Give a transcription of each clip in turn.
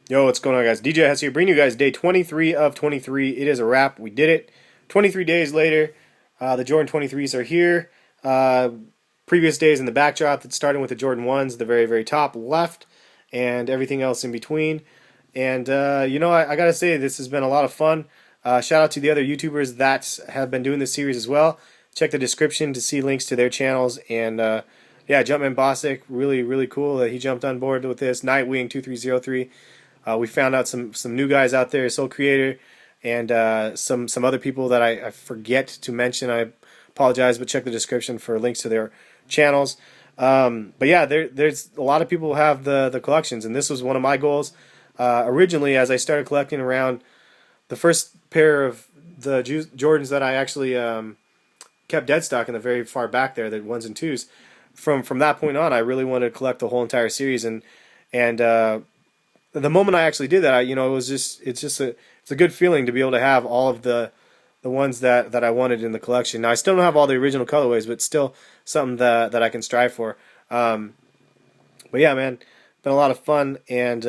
Yo, what's going on, guys? DJ Hess here, bringing you guys day 23 of 23. It is a wrap. We did it. 23 days later, the Jordan 23s are here. Previous days in the backdrop, that's starting with the Jordan 1s, the very, very top left, and everything else in between. And, I got to say, this has been a lot of fun. Shout out to the other YouTubers that have been doing this series as well. Check the description to see links to their channels. And, Jumpmanbostic, really, really cool that he jumped on board with this. Nightwing2303. We found out some new guys out there, Soul Creator, and some other people that I forget to mention. I apologize, but check the description for links to their channels. But yeah, there's a lot of people who have the collections, and this was one of my goals. Originally, as I started collecting around the first pair of the Jordans that I actually kept dead stock in the very far back there, the 1s and 2s. From that point on, I really wanted to collect the whole entire series, and the moment I actually did that, it's a good feeling to be able to have all of the ones that I wanted in the collection. Now I still don't have all the original colorways, but still something that I can strive for. But yeah, man, been a lot of fun, and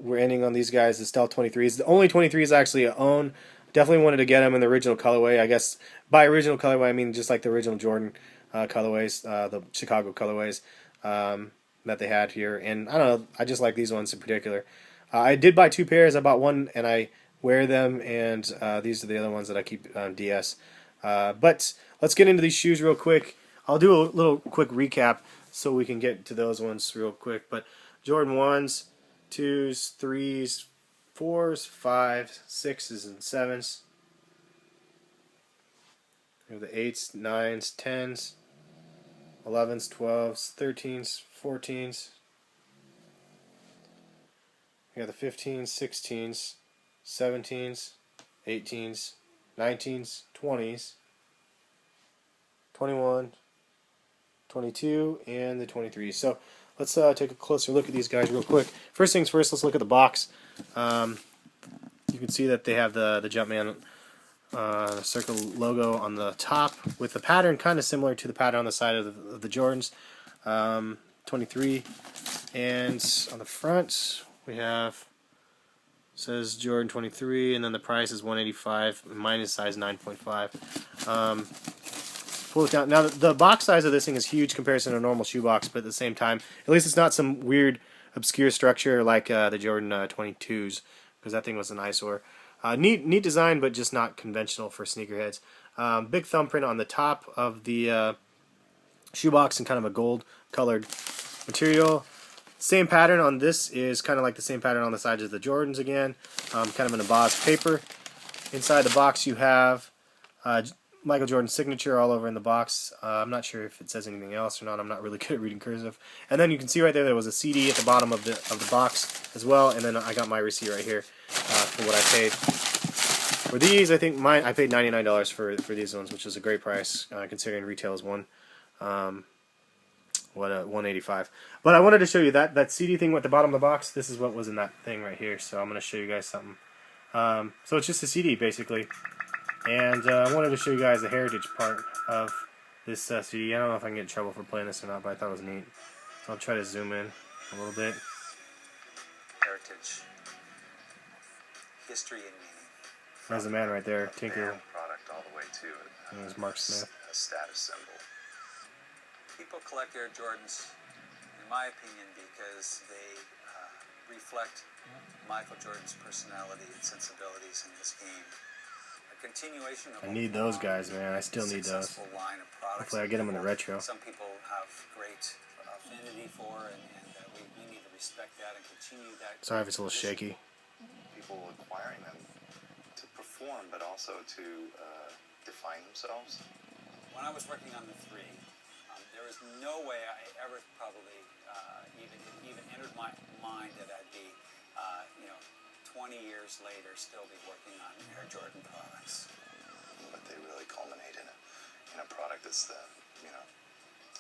we're ending on these guys, the Stealth 23s. The only 23s I actually own. Definitely wanted to get them in the original colorway. I guess by original colorway I mean just like the original Jordan colorways, the Chicago colorways that they had here. And I don't know, I just like these ones in particular. I did buy 2 pairs. I bought one and I wear them, and these are the other ones that I keep on DS. But let's get into these shoes real quick. I'll do a little quick recap so we can get to those ones real quick. But Jordan 1s, 2s, 3s, 4s, 5s, 6s, and 7s. We have the 8s, 9s, 10s, 11s, 12s, 13s, 14s. We got the 15s, 16s, 17s, 18s, 19s, 20s, 21, 22, and the 23s. So let's take a closer look at these guys real quick. First things first, let's look at the box. You can see that they have the Jumpman circle logo on the top with the pattern kind of similar to the pattern on the side of the Jordans. 23, and on the front we have, says Jordan 23, and then the price is $185. Mine is size 9.5. Pull it down. Now the box size of this thing is huge comparison to a normal shoebox, but at the same time, at least it's not some weird obscure structure like the Jordan 22s, because that thing was an eyesore. Neat design, but just not conventional for sneakerheads. Big thumbprint on the top of the shoebox in kind of a gold colored material. Same pattern on this is kind of like the same pattern on the sides of the Jordans again, kind of an embossed paper. Inside the box you have Michael Jordan's signature all over in the box. I'm not sure if it says anything else or not. I'm not really good at reading cursive. And then you can see right there was a CD at the bottom of the box as well. And then I got my receipt right here for what I paid. For these, I think I paid $99 for these ones, which is a great price considering retail is $185. But I wanted to show you that CD thing at the bottom of the box. This is what was in that thing right here. So I'm going to show you guys something. So it's just a CD basically. And I wanted to show you guys the heritage part of this CD. I don't know if I can get in trouble for playing this or not, but I thought it was neat. So I'll try to zoom in a little bit. Heritage, history, and meaning. There's the man right there, Tinker. Product all the way to it. And there's Mark Smith. A status symbol. People collect Air Jordans, in my opinion, because they reflect Michael Jordan's personality and sensibilities in his game. Continuation of I need those guys, man. I still need those. Line of products. Hopefully I get them in the retro. Some people have great affinity for, and we need to respect that and continue that. Sorry if it's a little shaky. People acquiring them to perform, but also to define themselves. When I was working on the 3, there was no way I ever probably even entered my mind that I'd be, 20 years later, still be working on Air Jordan products. But they really culminate in a product that's the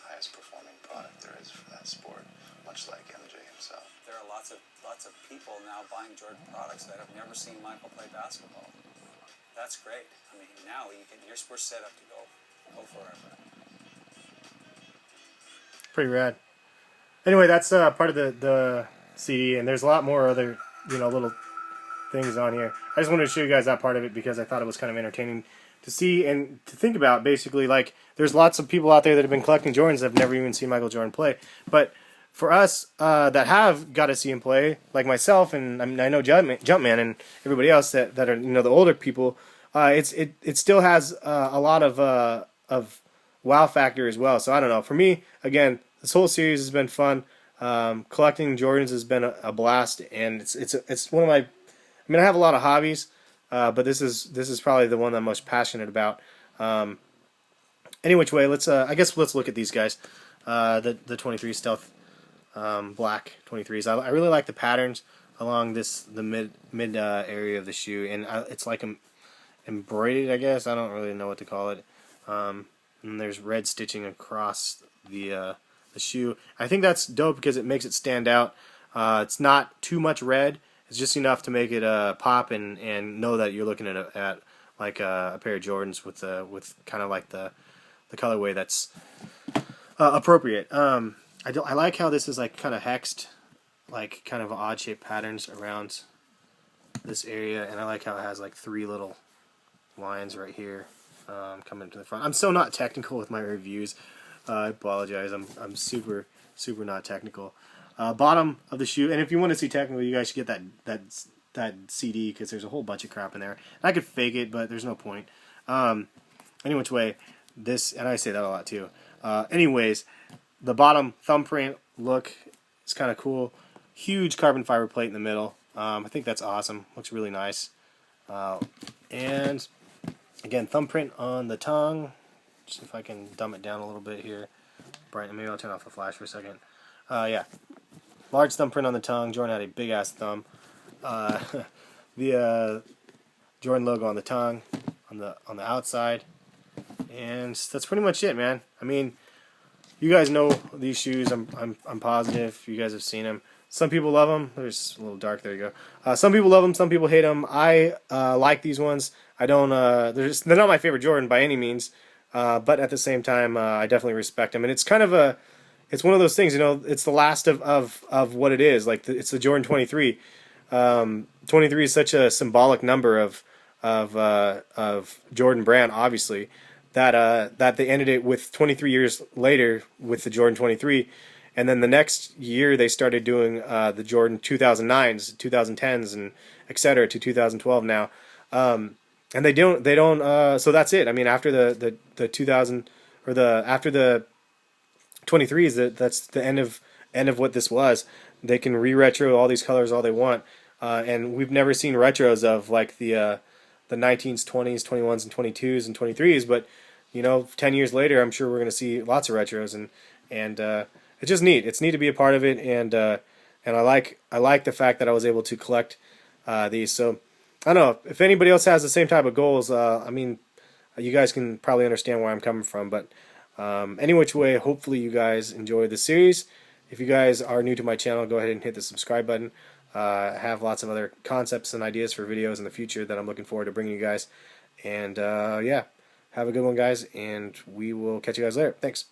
highest performing product there is for that sport, much like MJ himself. There are lots of people now buying Jordan products that have never seen Michael play basketball. That's great. I mean, now we're set up to go forever. Pretty rad. Anyway, that's part of the CD, and there's a lot more other little things on here. I just wanted to show you guys that part of it because I thought it was kind of entertaining to see and to think about. Basically, like, there's lots of people out there that have been collecting Jordans that have never even seen Michael Jordan play. But for us that have got to see him play, like myself, and I know Jumpman and everybody else that are the older people, it still has a lot of wow factor as well. So I don't know. For me, again, this whole series has been fun. Collecting Jordans has been a blast, and it's one of my. I mean, I have a lot of hobbies, but this is probably the one that I'm most passionate about. Any which way, I guess let's look at these guys. The 23 Stealth black 23s. I really like the patterns along the mid area of the shoe, and it's like embroidered, I guess. I don't really know what to call it. And there's red stitching across the shoe. I think that's dope because it makes it stand out. It's not too much red. It's just enough to make it pop and know that you're looking at like a pair of Jordans with kind of like the colorway that's appropriate. I like how this is like kind of hexed, like kind of odd shaped patterns around this area, and I like how it has like 3 little lines right here coming to the front. I'm so not technical with my reviews. I apologize. I'm super not technical. Bottom of the shoe, and if you want to see technical, you guys should get that CD because there's a whole bunch of crap in there. I could fake it, but there's no point. Any which way, this, and I say that a lot too. Anyways, the bottom thumbprint look is kind of cool. Huge carbon fiber plate in the middle. I think that's awesome. Looks really nice. And again, thumbprint on the tongue. See if I can dumb it down a little bit here. Brighten. Maybe I'll turn off the flash for a second. Yeah. Large thumbprint on the tongue. Jordan had a big ass thumb. The Jordan logo on the tongue, on the outside, and that's pretty much it, man. I mean, you guys know these shoes. I'm positive you guys have seen them. Some people love them. There's a little dark. There you go. Some people love them. Some people hate them. I like these ones. I don't. They're not my favorite Jordan by any means. But at the same time, I definitely respect them. And it's kind of it's one of those things, it's the last of what it is. Like it's the Jordan 23. 23 is such a symbolic number of Jordan brand, obviously, that they ended it with 23 years later with the Jordan 23. And then the next year they started doing the Jordan 2009s, 2010s, and etc. to 2012 now. And they don't. So that's it. I mean, after the 2000 or after the 23s, that's the end of what this was. They can re-retro all these colors all they want, and we've never seen retros of like the 19s, 20s, 21s, and 22s and 23s. But 10 years later, I'm sure we're going to see lots of retros, and it's just neat. It's neat to be a part of it, and I like the fact that I was able to collect these. So. I don't know if anybody else has the same type of goals. I mean, you guys can probably understand where I'm coming from. But any which way, hopefully you guys enjoy the series. If you guys are new to my channel, go ahead and hit the subscribe button. I have lots of other concepts and ideas for videos in the future that I'm looking forward to bringing you guys. And yeah, have a good one, guys, and we will catch you guys later. Thanks.